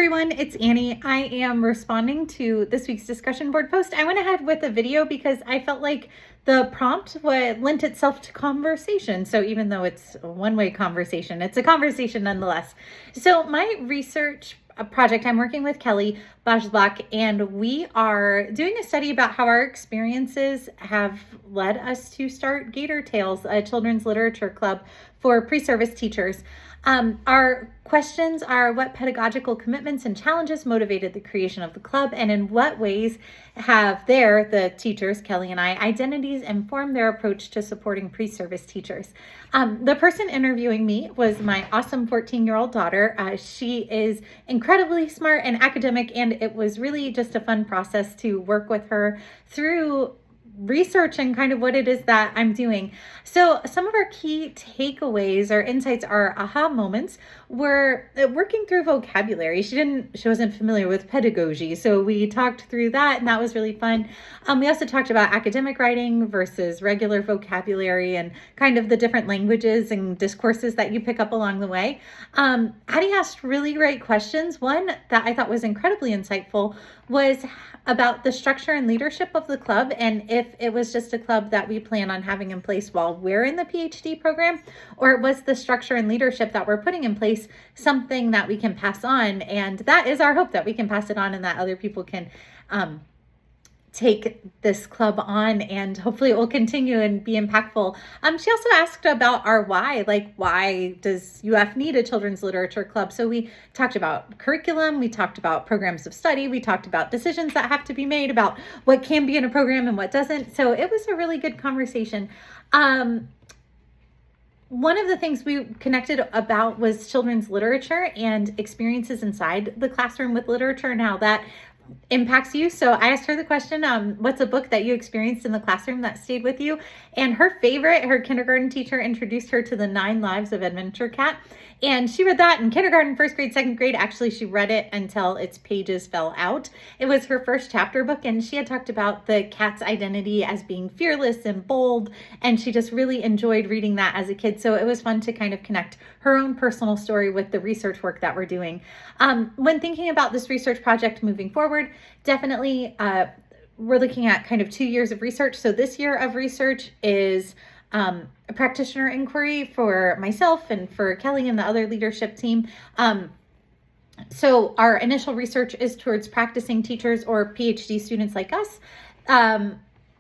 everyone, it's Annie. I am responding to this week's discussion board post. I went ahead with a video because I felt like the prompt lent itself to conversation. So even though it's a one-way conversation, it's a conversation nonetheless. So my research project, I'm working with Kelly Bajlak, and we are doing a study about how our experiences have led us to start Gator Tales, a children's literature club for pre-service teachers. Our questions are: what pedagogical commitments and challenges motivated the creation of the club, and in what ways have the teachers, Kelly and I, identities informed their approach to supporting pre-service teachers? The person interviewing me was my awesome 14-year-old daughter. She is incredibly smart and academic, and it was really just a fun process to work with her through research and kind of what it is that I'm doing. So some of our key takeaways or insights are aha moments. We're working through vocabulary. She wasn't familiar with pedagogy, so we talked through that, and that was really fun. We also talked about academic writing versus regular vocabulary and kind of the different languages and discourses that you pick up along the way. Addie asked really great questions. One that I thought was incredibly insightful was about the structure and leadership of the club, and if it was just a club that we plan on having in place while we're in the PhD program, or was the structure and leadership that we're putting in place something that we can pass on. And that is our hope, that we can pass it on and that other people can take this club on, and hopefully it will continue and be impactful. She also asked about our why, like why does UF need a children's literature club? So we talked about curriculum, we talked about programs of study, we talked about decisions that have to be made about what can be in a program and what doesn't. So it was a really good conversation. One of the things we connected about was children's literature and experiences inside the classroom with literature and how that impacts you. So I asked her the question, what's a book that you experienced in the classroom that stayed with you? And her kindergarten teacher introduced her to the 9 Lives of Adventure Cat. And she read that in kindergarten, first grade, second grade. Actually, she read it until its pages fell out. It was her first chapter book, and she had talked about the cat's identity as being fearless and bold, and she just really enjoyed reading that as a kid. So it was fun to kind of connect her own personal story with the research work that we're doing. When thinking about this research project moving forward, definitely we're looking at kind of 2 years of research. So this year of research is a practitioner inquiry for myself and for Kelly and the other leadership team. So our initial research is towards practicing teachers or PhD students like us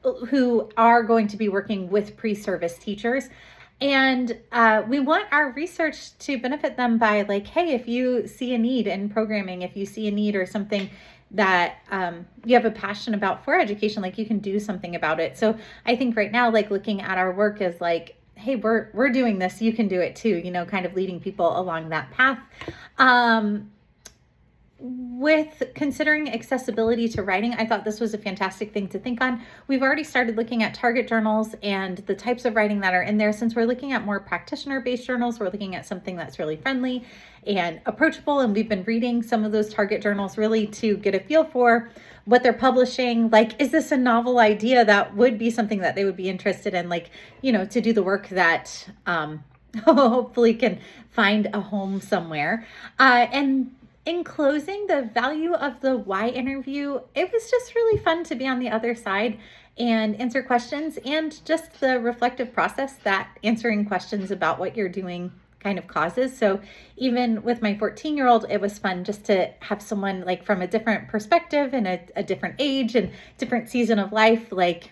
who are going to be working with pre-service teachers. And we want our research to benefit them by, like, hey, if you see a need in programming, if you see a need or something that you have a passion about for education, like, you can do something about it. So I think right now, like, looking at our work is like, hey, we're doing this, you can do it too, kind of leading people along that path. With considering accessibility to writing, I thought this was a fantastic thing to think on. We've already started looking at target journals and the types of writing that are in there. Since we're looking at more practitioner-based journals, we're looking at something that's really friendly and approachable, and we've been reading some of those target journals really to get a feel for what they're publishing. Like, is this a novel idea that would be something that they would be interested in, like, to do the work that hopefully can find a home somewhere. And in closing, the value of the why interview, it was just really fun to be on the other side and answer questions, and just the reflective process that answering questions about what you're doing kind of causes. So even with my 14-year-old, it was fun just to have someone like from a different perspective and a different age and different season of life, like,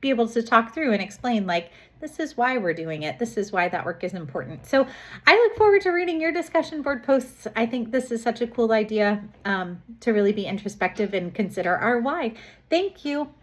be able to talk through and explain, like, this is why we're doing it. This is why that work is important. So I look forward to reading your discussion board posts. I think this is such a cool idea to really be introspective and consider our why. Thank you.